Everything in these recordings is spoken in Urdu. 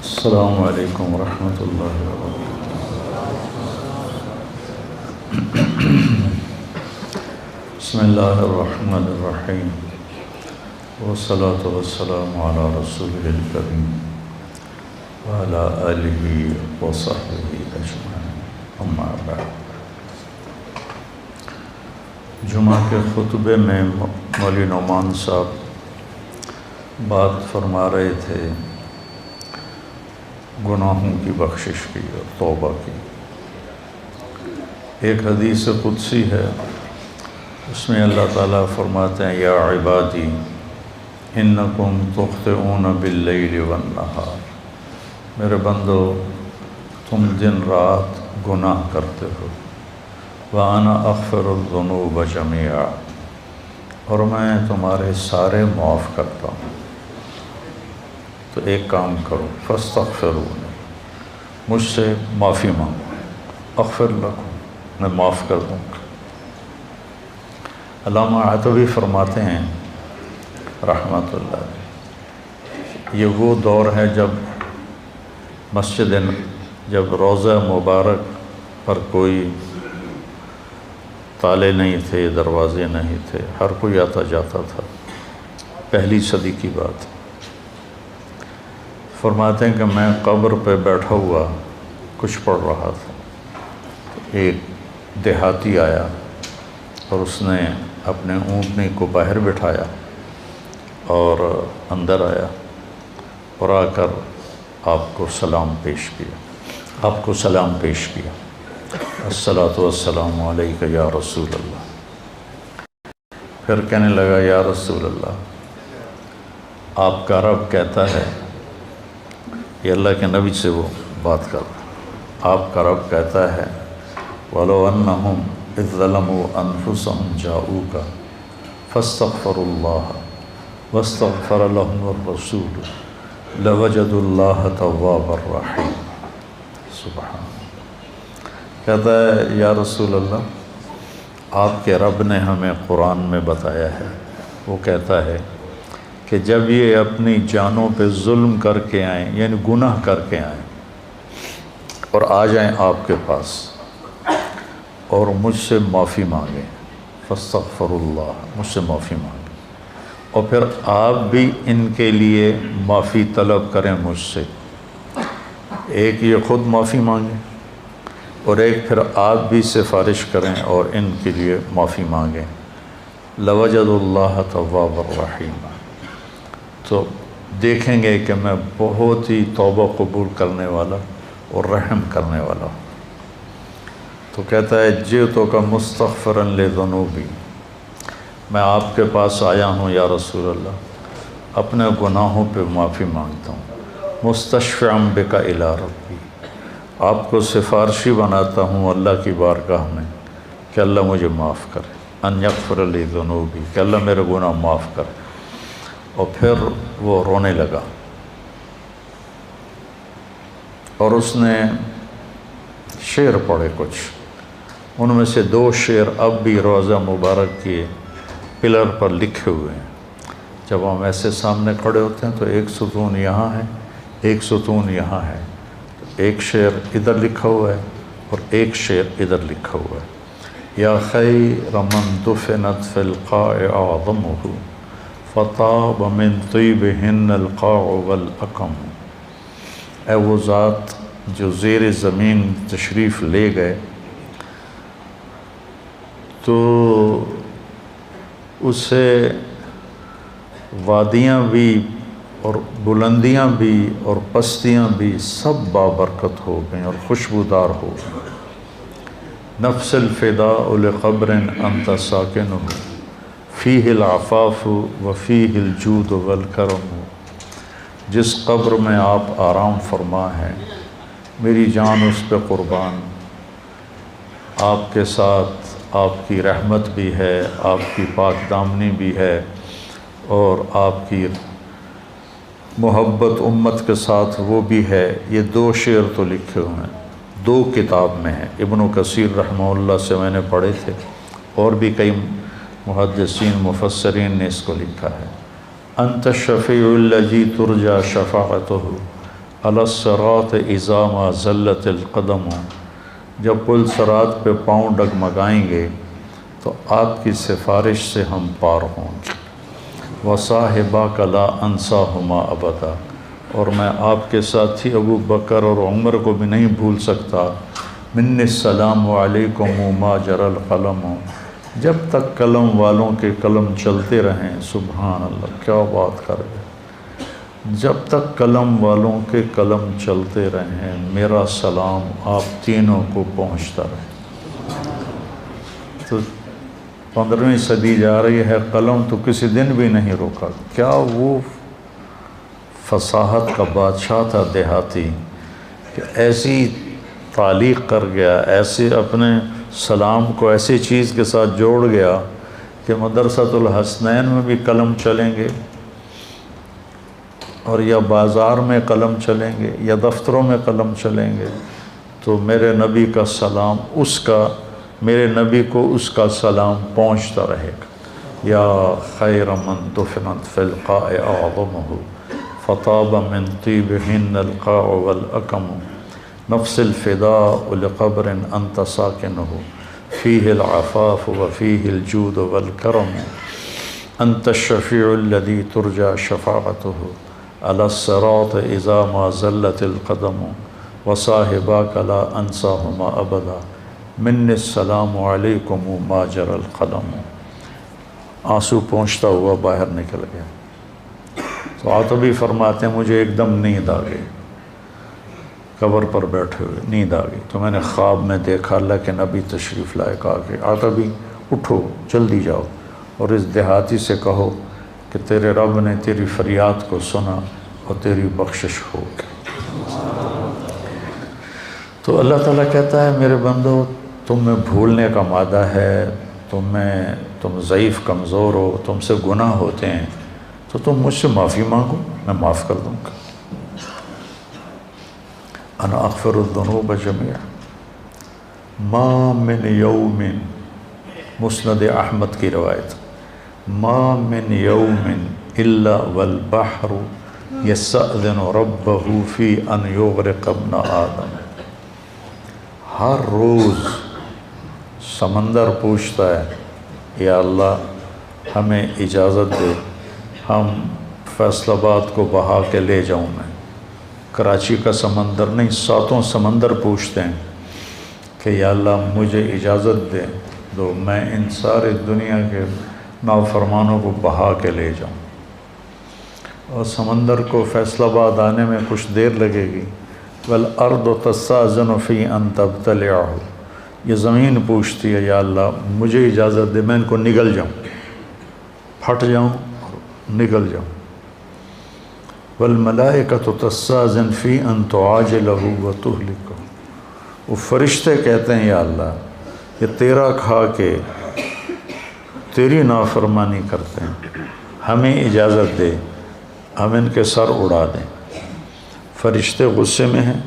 السلام علیکم ورحمۃ اللہ وبرکاتہ۔ بسم اللہ الرحمن الرحیم، والصلاة والسلام علی رسول الکریم وعلی آلہ وصحبہ اجمعین، اما بعد۔ جمعہ کے خطبے میں مولوی نعمان صاحب بات فرما رہے تھے گناہوں کی بخشش کی اور توبہ کی۔ ایک حدیث قدسی ہے، اس میں اللہ تعالیٰ فرماتے ہیں یا عبادی انکم تخطئون باللیل والنہار، میرے بندو تم دن رات گناہ کرتے ہو، وَأَنَا أَغْفِرُ الذُّنُوبَ جَمِيعًا، اور میں تمہارے سارے معاف کرتا ہوں۔ تو ایک کام کرو، فاستغفرونی، مجھ سے معافی مانگو، اغفر لکم، میں معاف کر دوں گا۔ علامہ عتوی فرماتے ہیں رحمۃ اللہ علیہ، یہ وہ دور ہے جب روضہ مبارک پر کوئی تالے نہیں تھے، دروازے نہیں تھے، ہر کوئی آتا جاتا تھا، پہلی صدی کی بات۔ فرماتے ہیں کہ میں قبر پہ بیٹھا ہوا کچھ پڑھ رہا تھا، ایک دیہاتی آیا اور اس نے اپنے اونٹنی کو باہر بٹھایا اور اندر آیا اور آ کر آپ کو سلام پیش کیا، الصلاۃ والسلام علیک یا رسول اللہ۔ پھر کہنے لگا یا رسول اللہ، آپ کا رب کہتا ہے، یہ اللہ کے نبی سے وہ بات کر رہا، آپ کا رب کہتا ہے وَلَوْ أَنَّهُمْ إِذْ ظَلَمُوا أَنفُسَهُمْ جَاءُوكَ فَاسْتَغْفَرُوا اللَّهَ وَاسْتَغْفَرَ لَهُمُ الرَّسُولُ لَوَجَدُوا اللَّهَ تَوَّابًا رَحِيمًا۔ سبحان، کہتا ہے یا رسول اللہ، آپ کے رب نے ہمیں قرآن میں بتایا ہے، وہ کہتا ہے کہ جب یہ اپنی جانوں پہ ظلم کر کے آئیں، یعنی گناہ کر کے آئیں اور آ جائیں آپ کے پاس اور مجھ سے معافی مانگیں، فاستغفر اللہ، مجھ سے معافی مانگیں، اور پھر آپ بھی ان کے لیے معافی طلب کریں مجھ سے، ایک یہ خود معافی مانگیں اور ایک پھر آپ بھی سفارش کریں اور ان کے لیے معافی مانگیں، لَوَجَدُوا اللَّهَ تَوَّابًا رَحِيمًا، تو دیکھیں گے کہ میں بہت ہی توبہ قبول کرنے والا اور رحم کرنے والا ہوں۔ تو کہتا ہے جئتک مستغفرا لذنوبی، میں آپ کے پاس آیا ہوں یا رسول اللہ، اپنے گناہوں پہ معافی مانگتا ہوں، مستشفعا بک الی ربی، آپ کو سفارشی بناتا ہوں اللہ کی بارگاہ میں کہ اللہ مجھے معاف کرے، ان یغفر لی ذنوبی، کہ اللہ میرے گناہ معاف کرے۔ اور پھر وہ رونے لگا اور اس نے شعر پڑھے کچھ، ان میں سے 2 شعر اب بھی روضہ مبارک کے پلر پر لکھے ہوئے ہیں۔ جب ہم ایسے سامنے کھڑے ہوتے ہیں تو ایک ستون یہاں ہے، ایک ستون یہاں ہے، ایک شعر ادھر لکھا ہوا ہے اور ایک شعر ادھر لکھا ہوا ہے، یا خیر من دفنت فی القاع اعظمہ فطاب من طیبہن القاع والاکم، اے وہ ذات جو زیر زمین تشریف لے گئے تو اسے وادیاں بھی اور بلندیاں بھی اور پستیاں بھی سب بابرکت ہو گئیں اور خوشبودار ہو گئیں۔ نفس الفداء لقبر انت ساکنہ فیہ العفاف وفیہ الجود والکرم، جس قبر میں آپ آرام فرما ہیں میری جان اس پہ قربان، آپ کے ساتھ آپ کی رحمت بھی ہے، آپ کی پاک دامنی بھی ہے، اور آپ کی محبت امت کے ساتھ وہ بھی ہے۔ یہ 2 شعر تو لکھے ہوئے ہیں، 2 کتاب میں ہیں، ابن کثیر رحمہ اللہ سے میں نے پڑھے تھے، اور بھی کئی محدثین مفسرین نے اس کو لکھا ہے۔ انت الشفیع الذی ترجى شفاعتہ علی الصراط اذا ما زلت القدم، جب پل صراط پہ پاؤں ڈگمگائیں گے تو آپ کی سفارش سے ہم پار ہوں گے۔ وصاحباک لا انساہما ابدا، اور میں آپ کے ساتھی ابو بکر اور عمر کو بھی نہیں بھول سکتا۔ من السلام علیکم ما جر القلم، جب تک قلم والوں کے قلم چلتے رہیں۔ سبحان اللہ، کیا بات کر گئے، جب تک قلم والوں کے قلم چلتے رہیں میرا سلام آپ تینوں کو پہنچتا رہے۔ تو 15ویں صدی جا رہی ہے، قلم تو کسی دن بھی نہیں روکا۔ کیا وہ فصاحت کا بادشاہ تھا دیہاتی کہ ایسی تعلیق کر گیا، ایسے اپنے سلام کو ایسی چیز کے ساتھ جوڑ گیا کہ مدرسۃ الحسنین میں بھی قلم چلیں گے، اور یا بازار میں قلم چلیں گے یا دفتروں میں قلم چلیں گے، تو میرے نبی کا سلام میرے نبی کو اس کا سلام پہنچتا رہے گا۔ یا خیر من دفنت فی القاع اعظمہ فطاب من طیبہن القاع والاکم، نفس الفداء لقبر انت ساکنہ فیہ العفاف وفیہ الجود والکرم، انت الشفیع الذی ترجى شفاعتہ علی الصراط اذا ما زلت القدم، وصاحباک لا انساہما ابدا، من السلام علیکم ما جر القلم۔ آنسو پہنچتا ہوا باہر نکل گیا۔ تو عاتبی فرماتے ہیں مجھے ایک دم نیند آ گئی، قبر پر بیٹھے ہوئے نیند آ گئی، تو میں نے خواب میں دیکھا اللہ کے نبی تشریف لائے، کہا کہ عاتبی اٹھو جلدی جاؤ اور اس دیہاتی سے کہو کہ تیرے رب نے تیری فریاد کو سنا اور تیری بخشش ہو گئی۔ تو اللہ تعالیٰ کہتا ہے میرے بندو، تم میں بھولنے کا مادہ ہے، تم ضعیف کمزور ہو، تم سے گناہ ہوتے ہیں، تو تم مجھ سے معافی مانگو، میں معاف کر دوں گا۔ انا اغفر الذنوب جميعا ما من یوم، مسند احمد کی روایت، ما من یوم الا والبحر یستأذن ربہ فی ان یغرق ابن آدم، ہر روز سمندر پوچھتا ہے یا اللہ ہمیں اجازت دے، ہم فیصل آباد کو بہا کے لے جاؤں میں۔ کراچی کا سمندر نہیں، 7 سمندر پوچھتے ہیں کہ یا اللہ مجھے اجازت دے دو، میں ان سارے دنیا کے نافرمانوں کو بہا کے لے جاؤں۔ اور سمندر کو فیصل آباد آنے میں کچھ دیر لگے گی۔ والارض تستأذن فی ان تبتلعہ، یہ زمین پوچھتی ہے یا اللہ مجھے اجازت دے میں ان کو نگل جاؤں، پھٹ جاؤں اور نگل جاؤں۔ والملائکۃ تستأذن فی ان تعاجلہ وتہلکہ، وہ فرشتے کہتے ہیں یا اللہ یہ تیرا کھا کے تیری نافرمانی کرتے ہیں، ہمیں اجازت دے ہم ان کے سر اڑا دیں۔ فرشتے غصے میں ہیں،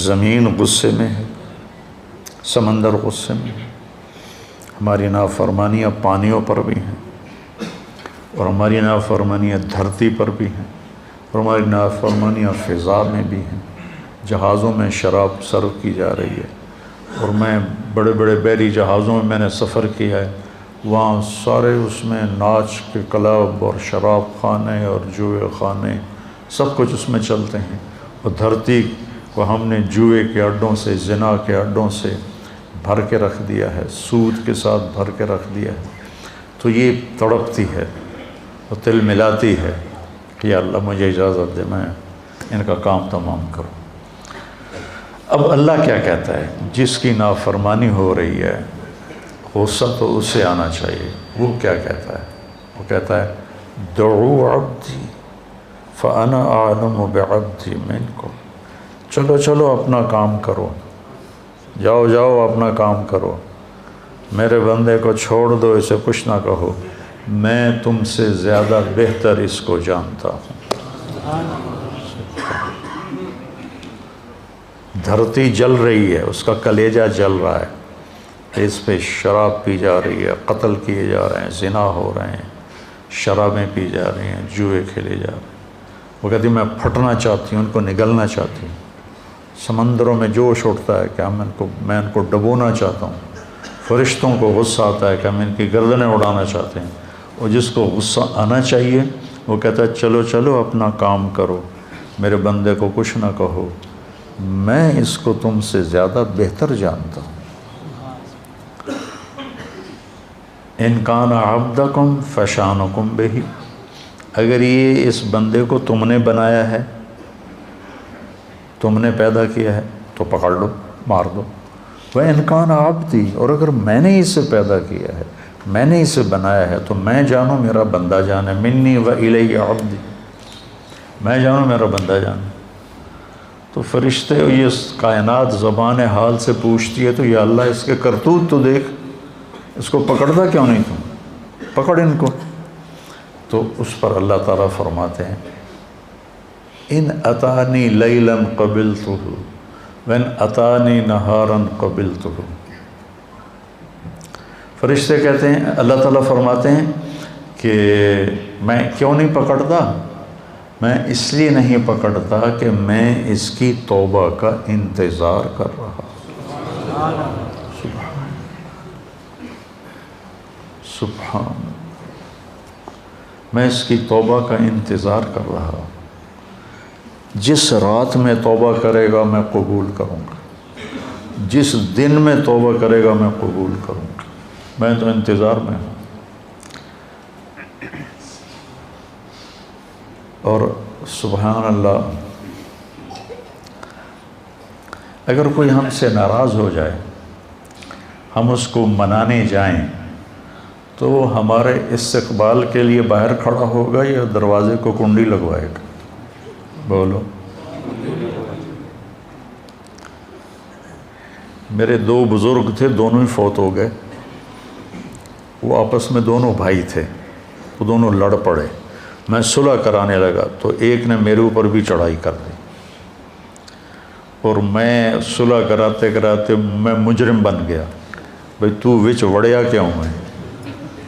زمین غصے میں ہے، سمندر غصے میں ہے، ہماری نافرمانیاں پانیوں پر بھی ہیں، اور ہماری نافرمانیاں دھرتی پر بھی ہیں، اور ہماری نافرمانیاں فضا میں بھی ہیں۔ جہازوں میں شراب سرو کی جا رہی ہے، اور میں بڑے بڑے بحری جہازوں میں نے سفر کیا ہے، وہاں سارے اس میں ناچ کے کلب اور شراب خانے اور جوئے خانے سب کچھ اس میں چلتے ہیں، اور دھرتی کو ہم نے جوئے کے اڈوں سے، زنا کے اڈوں سے بھر کے رکھ دیا ہے، سود کے ساتھ بھر کے رکھ دیا ہے۔ تو یہ تڑپتی ہے اور تل ملاتی ہے کہ یا اللہ مجھے اجازت دے میں ان کا کام تمام کروں۔ اب اللہ کیا کہتا ہے؟ جس کی نافرمانی ہو رہی ہے غصہ تو اس سے آنا چاہیے۔ وہ کیا کہتا ہے؟ وہ کہتا ہے دعو عبدی فانا اعلم بعبدی منکم، چلو چلو اپنا کام کرو، جاؤ جاؤ اپنا کام کرو، میرے بندے کو چھوڑ دو، اسے کچھ نہ کہو، میں تم سے زیادہ بہتر اس کو جانتا ہوں۔ دھرتی جل رہی ہے، اس کا کلیجہ جل رہا ہے، اس پہ شراب پی جا رہی ہے، قتل کیے جا رہے ہیں، زنا ہو رہے ہیں، شرابیں پی جا رہی ہیں، جوئے کھیلے جا رہے ہیں، وہ کہتی میں پھٹنا چاہتی ہوں، ان کو نگلنا چاہتی ہوں، سمندروں میں جوش اٹھتا ہے کہ میں ان کو ڈبونا چاہتا ہوں، فرشتوں کو غصہ آتا ہے کہ ہم ان کی گردنیں اڑانا چاہتے ہیں، اور جس کو غصہ آنا چاہیے وہ کہتا ہے چلو چلو اپنا کام کرو، میرے بندے کو کچھ نہ کہو، میں اس کو تم سے زیادہ بہتر جانتا ہوں۔ ان کان عبدکم فشانکم بہ، اگر یہ اس بندے کو تم نے بنایا ہے، تم نے پیدا کیا ہے تو پکڑ لو، مار دو۔ وَإِنْ كَانَ عَبْدِي، اور اگر میں نے اسے پیدا کیا ہے، میں نے اسے بنایا ہے تو میں جانوں میرا بندہ جانے، منی وَإِلَيَّ عَبْدِي، میں جانوں میرا بندہ جانے۔ تو فرشتے یہ کائنات زبان حال سے پوچھتی ہے تو یا اللہ اس کے کرتوت تو دیکھ، اس کو پکڑتا کیوں نہیں تم، پکڑ ان کو۔ تو اس پر اللہ تعالیٰ فرماتے ہیں ان اتانی لیلا قبلتہ وان اتانی نہارا قبلتہ۔ فرشتے کہتے ہیں، اللہ تعالیٰ فرماتے ہیں کہ میں کیوں نہیں پکڑتا، میں اس لیے نہیں پکڑتا کہ میں اس کی توبہ کا انتظار کر رہا۔ سبحان، میں اس کی توبہ کا انتظار کر رہا، جس رات میں توبہ کرے گا میں قبول کروں گا، جس دن میں توبہ کرے گا میں قبول کروں گا، میں تو انتظار میں ہوں۔ اور سبحان اللہ، اگر کوئی ہم سے ناراض ہو جائے، ہم اس کو منانے جائیں تو وہ ہمارے استقبال کے لیے باہر کھڑا ہوگا یا دروازے کو کنڈی لگوائے گا؟ بولو۔ میرے دو بزرگ تھے، دونوں ہی فوت ہو گئے، وہ آپس میں دونوں بھائی تھے، وہ دونوں لڑ پڑے، میں صلح کرانے لگا تو ایک نے میرے اوپر بھی چڑھائی کر دی، اور میں صلح کراتے کراتے میں مجرم بن گیا، بھئی تو وچ وڑیا کیوں ہے؟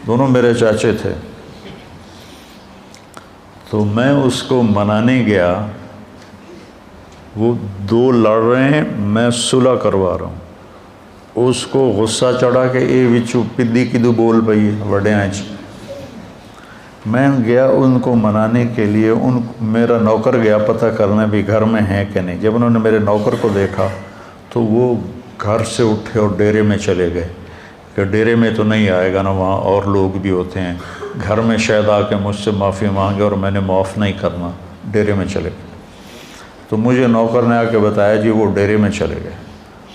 دونوں میرے چاچے تھے۔ تو میں اس کو منانے گیا، وہ دو لڑ رہے ہیں، میں صلح کروا رہا ہوں، اس کو غصہ چڑھا کہ اے وچو پدی کدو بول پئی وڈیاں چ۔ میں گیا ان کو منانے کے لیے، میرا نوکر گیا پتہ کرنے بھی گھر میں ہیں کہ نہیں۔ جب انہوں نے میرے نوکر کو دیکھا تو وہ گھر سے اٹھے اور ڈیرے میں چلے گئے کہ ڈیرے میں تو نہیں آئے گا نا، وہاں اور لوگ بھی ہوتے ہیں، گھر میں شاید آ کے مجھ سے معافی مانگے اور میں نے معاف نہیں کرنا، ڈیرے میں چلے گئے۔ تو مجھے نوکر نے آ کے بتایا جی وہ ڈیرے میں چلے گئے،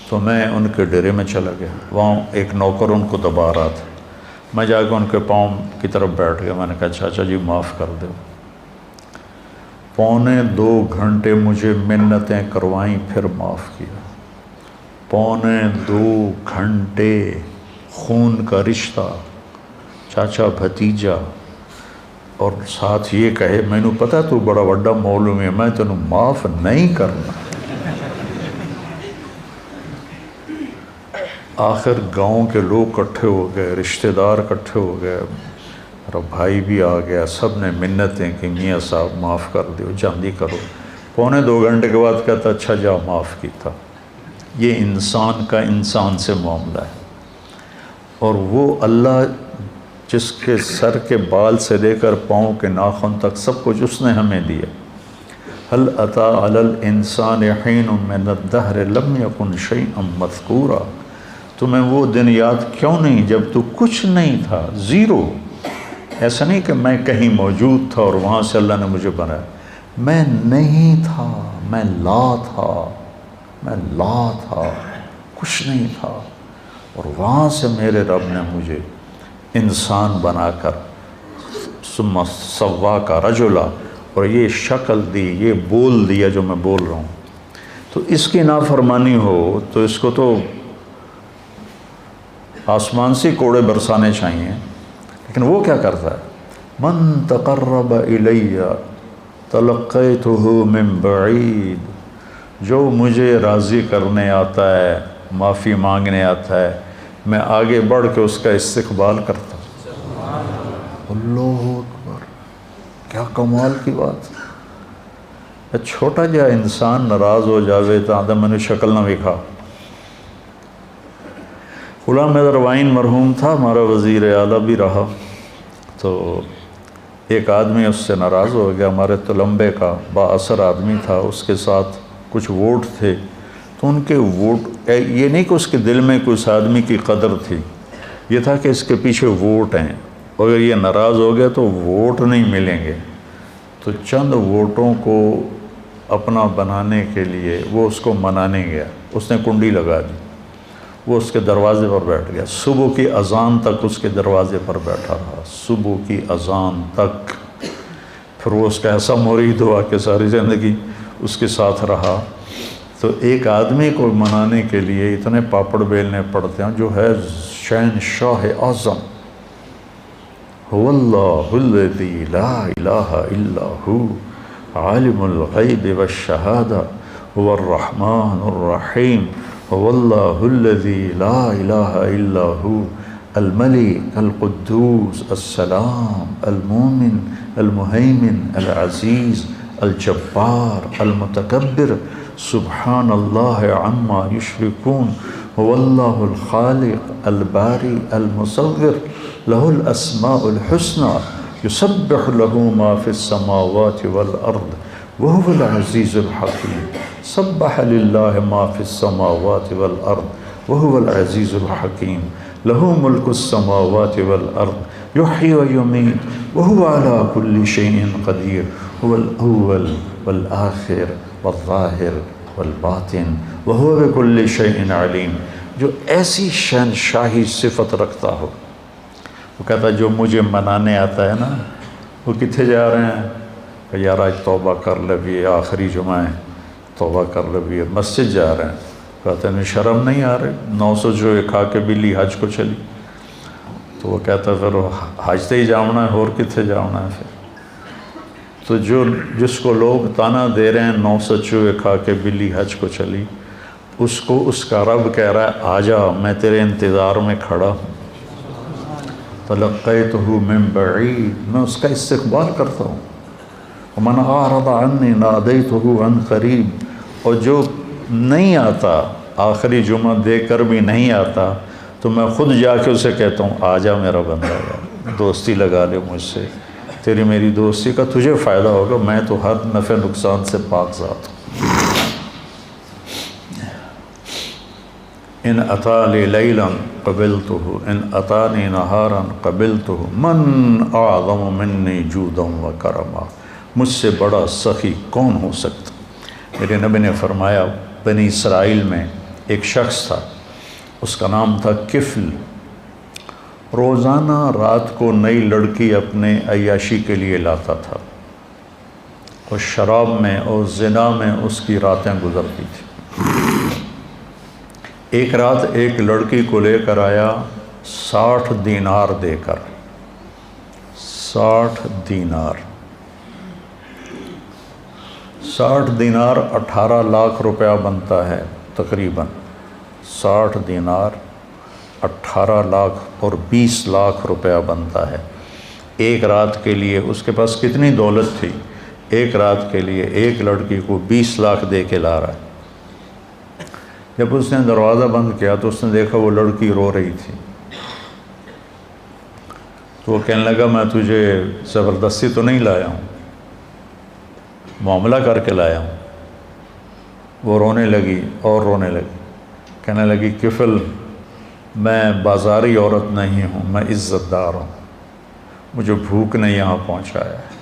تو میں ان کے ڈیرے میں چلا گیا، وہاں ایک نوکر ان کو دبا رہا تھا، میں جا کے ان کے پاؤں کی طرف بیٹھ گیا، میں نے کہا چاچا جی معاف کر دو۔ 2.25 گھنٹے مجھے منتیں کروائیں، پھر معاف کیا۔ 2.25 گھنٹے خون کا رشتہ، چاچا بھتیجا، اور ساتھ یہ کہے میں نے پتا تو بڑا وڈا مولوی ہے، میں تینوں معاف نہیں کرنا۔ آخر گاؤں کے لوگ کٹھے ہو گئے، رشتہ دار کٹھے ہو گئے، میرا بھائی بھی آ گیا، سب نے منتیں کہ میاں صاحب معاف کر دیو، جلدی کرو۔ 2.25 گھنٹے کے بعد کہتا اچھا جا معاف کیتا۔ یہ انسان کا انسان سے معاملہ ہے، اور وہ اللہ جس کے سر کے بال سے لے کر پاؤں کے ناخن تک سب کچھ اس نے ہمیں دیا۔ هل اتى على الانسان حين من الدهر لم يكن شيئا مذكورا، تمہیں وہ دن یاد کیوں نہیں جب تو کچھ نہیں تھا، زیرو۔ ایسا نہیں کہ میں کہیں موجود تھا اور وہاں سے اللہ نے مجھے بنایا، میں نہیں تھا، میں لا تھا، میں لا تھا، کچھ نہیں تھا، اور وہاں سے میرے رب نے مجھے انسان بنا کر ثم سواک رجلا، اور یہ شکل دی، یہ بول دیا جو میں بول رہا ہوں۔ تو اس کی نافرمانی ہو تو اس کو تو آسمان سے کوڑے برسانے چاہیے، لیکن وہ کیا کرتا ہے؟ من تقرب الی تلقیتہ من بعید، جو مجھے راضی کرنے آتا ہے، معافی مانگنے آتا ہے، میں آگے بڑھ کے اس کا استقبال کرتا ہوں۔ اللہ اکبر، کیا کمال کی بات! چھوٹا جا انسان ناراض ہو جاوے تو آدھا میں نے شکل نہ وکھا۔ غلام حیدر وائن مرحوم تھا، ہمارا وزیر اعلیٰ بھی رہا، تو ایک آدمی اس سے ناراض ہو گیا، ہمارے تلمبے کا با اثر آدمی تھا، اس کے ساتھ کچھ ووٹ تھے، تو ان کے ووٹ، یہ نہیں کہ اس کے دل میں کوئی اس آدمی کی قدر تھی، یہ تھا کہ اس کے پیچھے ووٹ ہیں، اگر یہ ناراض ہو گیا تو ووٹ نہیں ملیں گے، تو چند ووٹوں کو اپنا بنانے کے لیے وہ اس کو منانے گیا، اس نے کنڈی لگا دی، وہ اس کے دروازے پر بیٹھ گیا، صبح کی اذان تک اس کے دروازے پر بیٹھا رہا، صبح کی اذان تک، پھر وہ اس کا ایسا مرید ہوا کہ ساری زندگی اس کے ساتھ رہا۔ تو ایک آدمی کو منانے کے لیے اتنے پاپڑ بیلنے پڑتے ہیں، جو ہے شہنشاہ اعظم، هو اللہ الذی لا الہ الا ہو عالم الغیب والشہادہ هو الرحمن الرحیم هو اللہ الذی لا الہ الا ہو الملک القدوس السلام المومن المہیمن العزیز الجبار المتکبر سبحان اللہ عما یشرکون هو اللہ الخالق الباری المصور له الاسماء الحسنى يسبح له ما في السماوات والارض وهو العزيز الحكيم سبح لله ما في السماوات والارض وهو العزيز الحكيم له ملك السماوات والارض يحيي ويميت وهو على كل شيء قدير هو الاول والآخر والظاہر والباطن وهو بكل شيء علیم۔ جو ایسی شہنشاہی صفت رکھتا ہو، وہ کہتا ہے جو مجھے منانے آتا ہے نا، وہ کتنے جا رہے ہیں کہ یار آج توبہ کر لے بھی، آخری جمعہ ہے، توبہ کر لے بھی، مسجد جا رہے ہیں، کہتے ہیں شرم نہیں آ رہے، 900 جو کھا کے بلی حج کو چلی، تو وہ کہتا ہے پھر حج تے ہی جاؤنا ہے، اور کتنے جاؤنا ہے پھر۔ تو جس کو لوگ تانا دے رہے ہیں 900 چوہے کھا کے بلی حج کو چلی، اس کو اس کا رب کہہ رہا ہے آجا، میں تیرے انتظار میں کھڑا ہوں، تلقیتہ من بعید، میں اس کا استقبال کرتا ہوں، ومن اعرض عنی نادیتہ عن قریب، اور جو نہیں آتا، آخری جمعہ دے کر بھی نہیں آتا، تو میں خود جا کے اسے کہتا ہوں آجا میرا بندہ یار، دوستی لگا لے مجھ سے، تیری میری دوستی کا تجھے فائدہ ہوگا، میں تو ہر نفع نقصان سے پاک ذات ہوں۔ ان اتانی لیلا قبلتہ ان اتانی نہارا قبلتہ من اعظم منی جودا و کرما، مجھ سے بڑا سخی کون ہو سکتا۔ میرے نبی نے فرمایا بنی اسرائیل میں ایک شخص تھا، اس کا نام تھا کفل، روزانہ رات کو نئی لڑکی اپنے عیاشی کے لیے لاتا تھا، اور شراب میں اور زنا میں اس کی راتیں گزرتی تھیں۔ ایک رات ایک لڑکی کو لے کر آیا 60 دینار دے کر، 60 دینار، 60 دینار 18 لاکھ روپیہ بنتا ہے تقریباً، 60 دینار 18 لاکھ اور 20 لاکھ روپیہ بنتا ہے ایک رات کے لیے۔ اس کے پاس کتنی دولت تھی، ایک رات کے لیے ایک لڑکی کو 20 لاکھ دے کے لا رہا ہے۔ جب اس نے دروازہ بند کیا تو اس نے دیکھا وہ لڑکی رو رہی تھی، تو وہ کہنے لگا میں تجھے زبردستی تو نہیں لایا ہوں، معاملہ کر کے لایا ہوں۔ وہ رونے لگی اور رونے لگی، کہنے لگی کفل میں بازاری عورت نہیں ہوں، میں عزت دار ہوں، مجھے بھوک نے یہاں پہنچایا ہے۔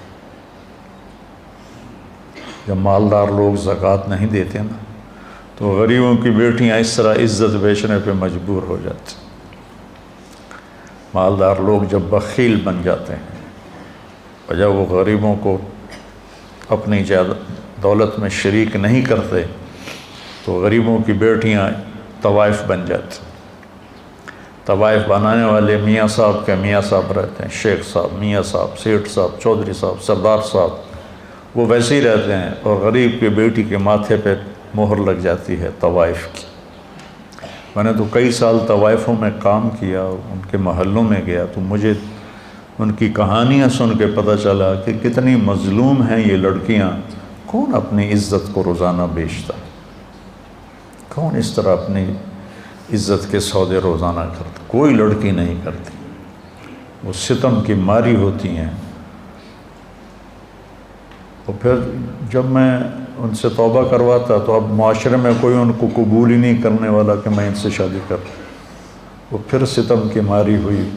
جب مالدار لوگ زکوٰۃ نہیں دیتے نا تو غریبوں کی بیٹیاں اس طرح عزت بیچنے پہ مجبور ہو جاتی۔ مالدار لوگ جب بخیل بن جاتے ہیں اور جب وہ غریبوں کو اپنی دولت میں شریک نہیں کرتے تو غریبوں کی بیٹیاں طوائف بن جاتی۔ طوائف بنانے والے میاں صاحب کے میاں صاحب رہتے ہیں، شیخ صاحب، میاں صاحب، سیٹھ صاحب، چودھری صاحب، سردار صاحب، وہ ویسے ہی رہتے ہیں، اور غریب کی بیٹی کے ماتھے پہ مہر لگ جاتی ہے طوائف کی۔ میں نے تو کئی سال طوائفوں میں کام کیا، ان کے محلوں میں گیا تو مجھے ان کی کہانیاں سن کے پتہ چلا کہ کتنی مظلوم ہیں یہ لڑکیاں، کون اپنی عزت کو روزانہ بیچتا؟ کون اس طرح اپنی عزت کے سودے روزانہ کرتا؟ کوئی لڑکی نہیں کرتی، وہ ستم کی ماری ہوتی ہیں۔ اور پھر جب میں ان سے توبہ کرواتا تو اب معاشرے میں کوئی ان کو قبول ہی نہیں کرنے والا کہ میں ان سے شادی کروں، وہ پھر ستم کی ماری ہوئی۔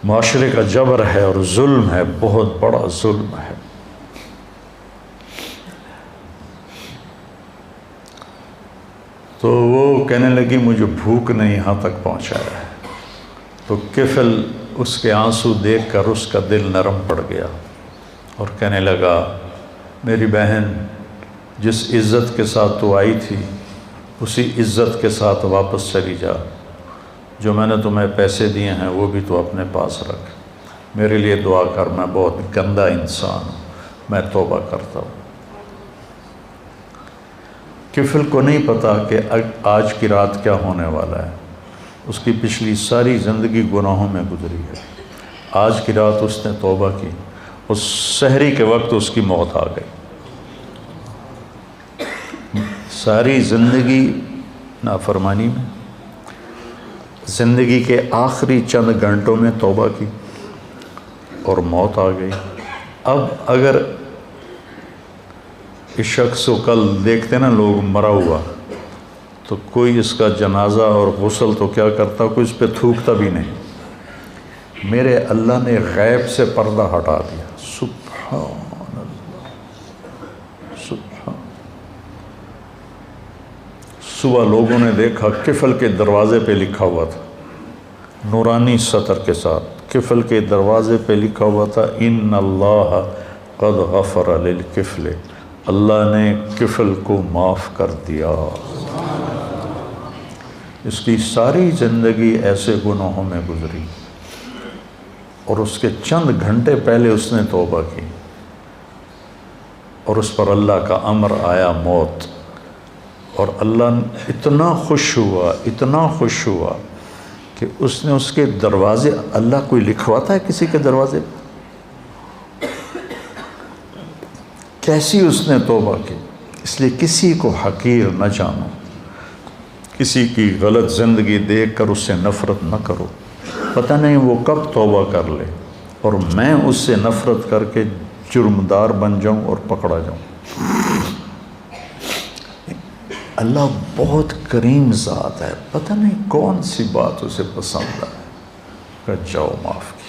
معاشرے کا جبر ہے اور ظلم ہے، بہت بڑا ظلم ہے۔ تو وہ کہنے لگی مجھے بھوک نے یہاں تک پہنچایا ہے۔ تو کفل اس کے آنسو دیکھ کر اس کا دل نرم پڑ گیا اور کہنے لگا میری بہن، جس عزت کے ساتھ تو آئی تھی اسی عزت کے ساتھ واپس چلی جا، جو میں نے تمہیں پیسے دیے ہیں وہ بھی تو اپنے پاس رکھ، میرے لیے دعا کر، میں بہت گندا انسان ہوں، میں توبہ کرتا ہوں۔ کفل کو نہیں پتا کہ آج کی رات کیا ہونے والا ہے، اس کی پچھلی ساری زندگی گناہوں میں گزری ہے۔ آج کی رات اس نے توبہ کی، اس سحری کے وقت اس کی موت آ گئی۔ ساری زندگی نافرمانی میں، زندگی کے آخری چند گھنٹوں میں توبہ کی اور موت آ گئی۔ اب اگر اس شخص کو کل دیکھتے نا لوگ مرا ہوا، تو کوئی اس کا جنازہ اور غسل تو کیا کرتا، کوئی اس پہ تھوکتا بھی نہیں۔ میرے اللہ نے غیب سے پردہ ہٹا دیا، سبحان اللہ، سبحان۔ صبح لوگوں نے دیکھا کفل کے دروازے پہ لکھا ہوا تھا، نورانی سطر کے ساتھ کفل کے دروازے پہ لکھا ہوا تھا ان اللہ قد غفر للکفل، اللہ نے کفل کو معاف کر دیا۔ اس کی ساری زندگی ایسے گناہوں میں گزری اور اس کے چند گھنٹے پہلے اس نے توبہ کی اور اس پر اللہ کا امر آیا موت، اور اللہ اتنا خوش ہوا، اتنا خوش ہوا کہ اس نے اس کے دروازے، اللہ کوئی لکھواتا ہے کسی کے دروازے پہ؟ کیسی اس نے توبہ کی۔ اس لیے کسی کو حقیر نہ جانو، کسی کی غلط زندگی دیکھ کر اس سے نفرت نہ کرو، پتہ نہیں وہ کب توبہ کر لے اور میں اس سے نفرت کر کے جرمدار بن جاؤں اور پکڑا جاؤں۔ اللہ بہت کریم ذات ہے، پتہ نہیں کون سی بات اسے پسند ہے کہ جاؤ معاف کی۔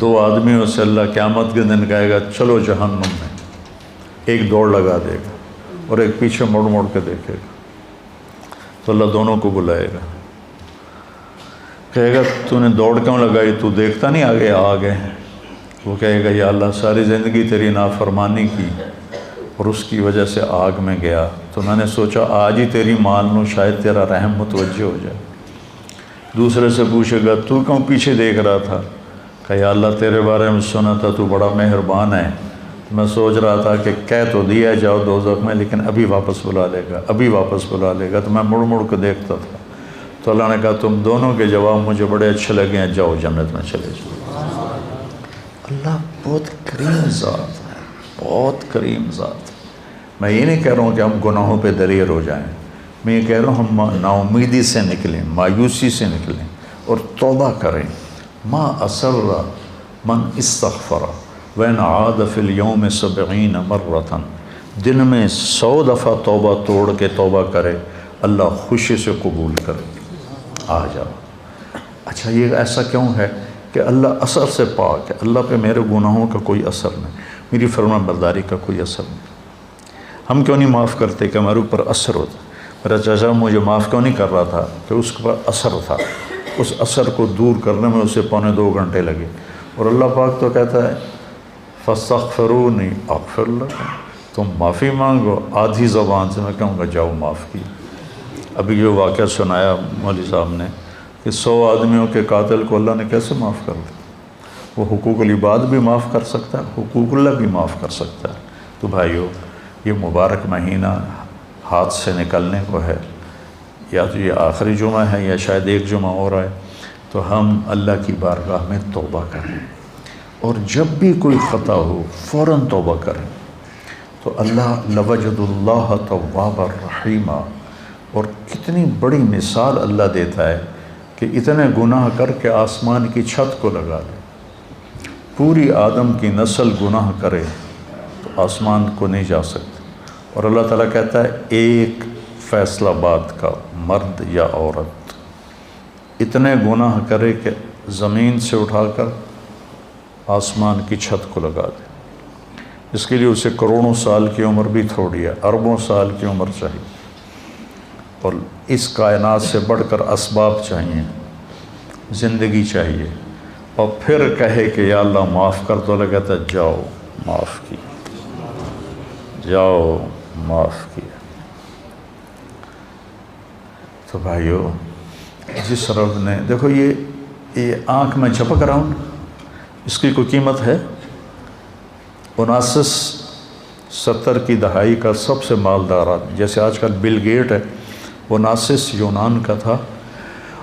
دو آدمیوں سے اللہ قیامت کے دن کہے گا چلو جہنم میں، ایک دوڑ لگا دے گا اور ایک پیچھے مڑ مڑ کے دیکھے گا، تو اللہ دونوں کو بلائے گا، کہے گا تو نے دوڑ کیوں لگائی، تو دیکھتا نہیں آگے آگے؟ وہ کہے گا یا اللہ ساری زندگی تیری نافرمانی کی اور اس کی وجہ سے آگ میں گیا، تو میں نے سوچا آج ہی تیری مان لوں، شاید تیرا رحم متوجہ ہو جائے۔ دوسرے سے پوچھے گا تو کیوں پیچھے دیکھ رہا تھا، کہ یا اللہ تیرے بارے میں سنا تھا تو بڑا مہربان ہے، میں سوچ رہا تھا کہ کہہ تو دیا جاؤ دوزخ میں لیکن ابھی واپس بلا لے گا، ابھی واپس بلا لے گا، تو میں مڑ مڑ کے دیکھتا تھا۔ تو اللہ نے کہا تم دونوں کے جواب مجھے بڑے اچھے لگے ہیں، جاؤ جنت میں چلے جاؤ۔ اللہ بہت کریم ذات ہے، بہت کریم ذات ہے۔ میں یہ نہیں کہہ رہا ہوں کہ ہم گناہوں پہ دلیر ہو جائیں، میں یہ کہہ رہا ہوں ہم نا امیدی سے نکلیں، مایوسی سے نکلیں اور توبہ کریں۔ ما اسر من استغفر وین عاد فی اليوم 70 مرۃ، دن میں 100 دفعہ توبہ توڑ کے توبہ کرے، اللہ خوشی سے قبول کرے۔ آ جاؤ۔ اچھا یہ ایسا کیوں ہے کہ اللہ اثر سے پاک ہے، اللہ پہ میرے گناہوں کا کوئی اثر نہیں، میری فرما برداری کا کوئی اثر نہیں۔ ہم کیوں نہیں معاف کرتے کہ ہمارے اوپر اثر ہوتا؟ میرا چاچا مجھے معاف کیوں نہیں کر رہا تھا کہ اس کے اوپر اثر تھا، اس اثر کو دور کرنے میں اسے 2.25 گھنٹے لگے، اور اللہ پاک تو کہتا ہے فاستغفرونی اغفر لکم، تم معافی مانگو، آدھی زبان سے میں کہوں گا جاؤ معاف کی۔ ابھی جو واقعہ سنایا مولوی صاحب نے کہ 100 آدمیوں کے قاتل کو اللہ نے کیسے معاف کر دیا، وہ حقوق العباد بھی معاف کر سکتا ہے، حقوق اللہ بھی معاف کر سکتا ہے۔ تو بھائیو یہ مبارک مہینہ ہاتھ سے نکلنے کو ہے، یا تو یہ آخری جمعہ ہے یا شاید ایک جمعہ اور ہے، تو ہم اللہ کی بارگاہ میں توبہ کریں۔ اور جب بھی کوئی خطا ہو فوراً توبہ کریں تو اللہ لوجد اللہ توابا رحیما. اور کتنی بڑی مثال اللہ دیتا ہے کہ اتنے گناہ کر کے آسمان کی چھت کو لگا لے. پوری آدم کی نسل گناہ کرے تو آسمان کو نہیں جا سکتے. اور اللہ تعالیٰ کہتا ہے ایک فیصلہ بات کا مرد یا عورت اتنے گناہ کرے کہ زمین سے اٹھا کر آسمان کی چھت کو لگا دے. اس کے لیے اسے کروڑوں سال کی عمر بھی تھوڑی ہے، اربوں سال کی عمر چاہیے، اور اس کائنات سے بڑھ کر اسباب چاہیے، زندگی چاہیے، اور پھر کہے کہ یا اللہ معاف کر. تو اللہ کہتا ہے جاؤ معاف کیا، جاؤ معاف کیا. تو بھائیو، جس رب نے دیکھو یہ آنکھ میں جھپک رہا ہوں، اس کی کوئی قیمت ہے؟ 1970 کی دہائی کا سب سے مالدار آدمی، جیسے آج کل بل گیٹ ہے، 19 یونان کا تھا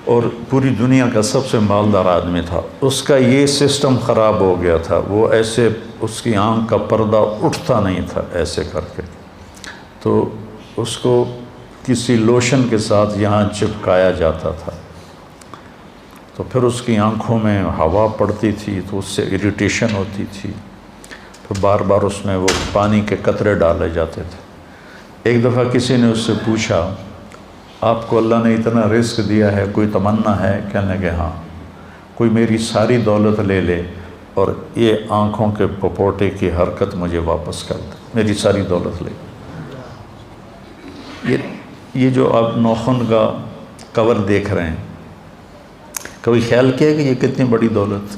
اور پوری دنیا کا سب سے مالدار آدمی تھا. اس کا یہ سسٹم خراب ہو گیا تھا، وہ ایسے اس کی آنکھ کا پردہ اٹھتا نہیں تھا ایسے کر کے، تو اس کو کسی لوشن کے ساتھ یہاں چپکایا جاتا تھا. تو پھر اس کی آنکھوں میں ہوا پڑتی تھی تو اس سے اریٹیشن ہوتی تھی، پھر بار بار اس میں وہ پانی کے قطرے ڈالے جاتے تھے. ایک دفعہ کسی نے اس سے پوچھا آپ کو اللہ نے اتنا رزق دیا ہے، کوئی تمنا ہے؟ کہنے لگے ہاں، کوئی میری ساری دولت لے لے اور یہ آنکھوں کے پپوٹے کی حرکت مجھے واپس کر دے، میری ساری دولت لے. یہ جو آپ نوخن کا کور دیکھ رہے ہیں، کبھی خیال کیا کہ یہ کتنی بڑی دولت،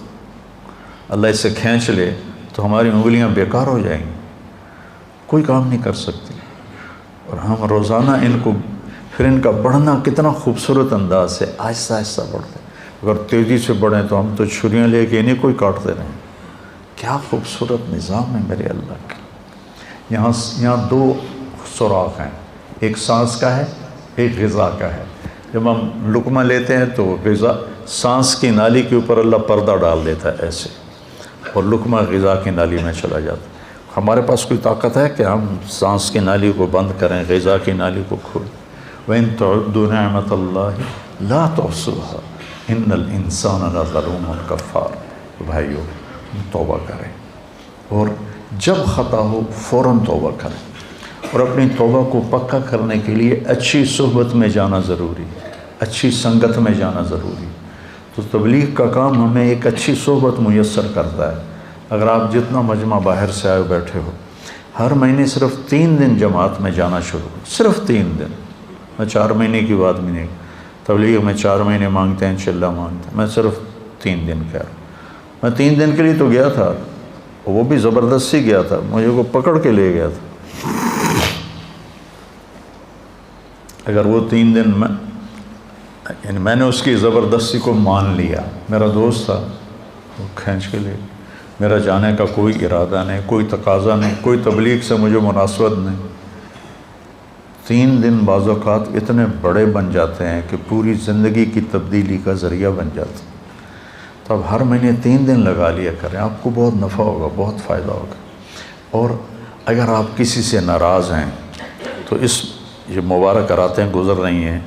اللہ اسے کھینچ لے تو ہماری انگلیاں بیکار ہو جائیں گی، کوئی کام نہیں کر سکتی. اور ہم روزانہ ان کو، پھر ان کا بڑھنا کتنا خوبصورت انداز سے آہستہ آہستہ بڑھتے. اگر تیزی سے بڑھیں تو ہم تو چھریاں لے کے انہیں کوئی کاٹتے رہیں. کیا خوبصورت نظام ہے میرے اللہ کا. یہاں 2 سوراخ ہیں، ایک سانس کا ہے، ایک غذا کا ہے. جب ہم لقمہ لیتے ہیں تو غذا سانس کی نالی کے اوپر اللہ پردہ ڈال دیتا ہے ایسے، اور لقمہ غذا کی نالی میں چلا جاتا ہے. ہمارے پاس کوئی طاقت ہے کہ ہم سانس کی نالی کو بند کریں، غذا کی نالی کو کھولیں؟ وَإِن تَعُدُّوا نِعْمَةَ اللَّهِ لَا تُحْصُوهَا إِنَّ الْإِنسَانَ لَظَلُومٌ كَفَّارٌ. بھائیو، توبہ کریں، اور جب خطا ہو فوراً توبہ کریں، اور اپنی توبہ کو پکا کرنے کے لیے اچھی صحبت میں جانا ضروری ہے، اچھی سنگت میں جانا ضروری ہے. تو تبلیغ کا کام ہمیں ایک اچھی صحبت میسر کرتا ہے. اگر آپ جتنا مجمع باہر سے آئے بیٹھے ہو، ہر مہینے صرف 3 دن جماعت میں جانا شروع کرو، صرف 3 دن. میں 4 مہینے کی بات بھی نہیں، تبلیغ میں 4 مہینے مانگتے ہیں، چلہ مانگتے ہیں، میں صرف 3 دن کہہ رہا ہوں. میں 3 دن کے لیے تو گیا تھا، وہ بھی زبردستی گیا تھا، مجھے کو پکڑ کے لے گیا تھا. اگر وہ 3 دن یعنی میں نے اس کی زبردستی کو مان لیا، میرا دوست تھا، وہ کھینچ کے لے، میرا جانے کا کوئی ارادہ نہیں، کوئی تقاضا نہیں، کوئی تبلیغ سے مجھے مناسبت نہیں. 3 دن بعض اوقات اتنے بڑے بن جاتے ہیں کہ پوری زندگی کی تبدیلی کا ذریعہ بن جاتے ہیں. تو اب ہر مہینے 3 دن لگا لیا کریں، آپ کو بہت نفع ہوگا، بہت فائدہ ہوگا. اور اگر آپ کسی سے ناراض ہیں تو یہ مبارک راتیں گزر رہی ہیں،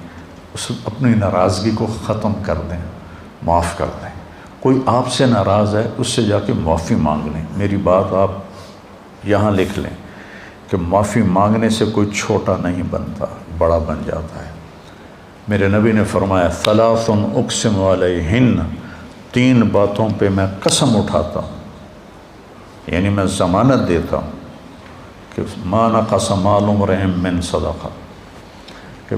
اپنی ناراضگی کو ختم کر دیں، معاف کر دیں. کوئی آپ سے ناراض ہے، اس سے جا کے معافی مانگ لیں. میری بات آپ یہاں لکھ لیں کہ معافی مانگنے سے کوئی چھوٹا نہیں بنتا، بڑا بن جاتا ہے. میرے نبی نے فرمایا 3 اقسم علیہن، 3 باتوں پہ میں قسم اٹھاتا ہوں، یعنی میں ضمانت دیتا ہوں کہ ما نقص مال امرئ من صدقہ، کہ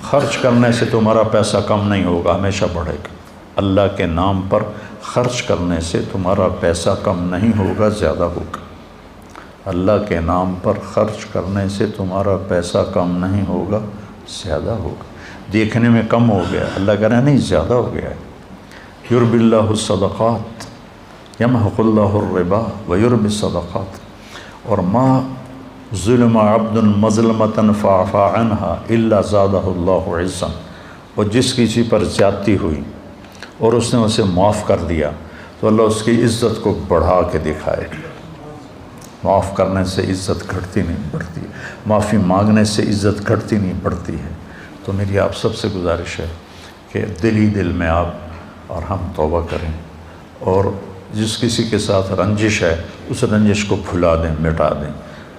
خرچ کرنے سے تمہارا پیسہ کم نہیں ہوگا، ہمیشہ بڑھے گا. اللہ کے نام پر خرچ کرنے سے تمہارا پیسہ کم نہیں ہوگا، زیادہ ہوگا. اللہ کے نام پر خرچ کرنے سے تمہارا پیسہ کم نہیں ہوگا، زیادہ ہوگا. دیکھنے میں کم ہو گیا، اللہ کہہ رہا ہے نہیں، زیادہ ہو گیا ہے. یربی اللہ الصدقات یمحق اللہ الربا ویربی الصدقات. اور ما ظلم عبد مظلمۃ فعفى عنها الا زادہ اللہ عزا. اور جس کسی پر زیادتی ہوئی اور اس نے اسے معاف کر دیا تو اللہ اس کی عزت کو بڑھا کے دکھائے گا۔ معاف کرنے سے عزت گھٹتی نہیں بڑھتی، معافی مانگنے سے عزت گھٹتی نہیں بڑھتی ہے۔ تو میری آپ سب سے گزارش ہے کہ دل ہی دل میں آپ اور ہم توبہ کریں، اور جس کسی کے ساتھ رنجش ہے اس رنجش کو بھلا دیں، مٹا دیں۔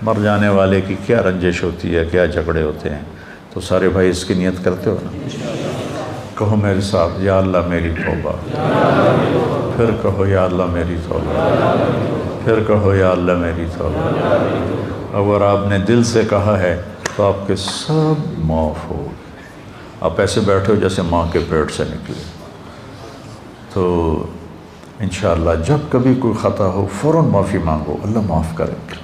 مر جانے والے کی کیا رنجش ہوتی ہے، کیا جھگڑے ہوتے ہیں؟ تو سارے بھائی اس کی نیت کرتے ہو نا؟ کہو میرے ساتھ، یا اللہ میری توبہ، پھر کہو یا اللہ میری توبہ، پھر کہو یا اللہ میری توبہ۔ اگر آپ نے دل سے کہا ہے تو آپ کے سب معاف ہو۔ آپ ایسے بیٹھے ہو جیسے ماں کے پیٹ سے نکلے۔ تو انشاءاللہ جب کبھی کوئی خطا ہو فوراً معافی مانگو، اللہ معاف کرے۔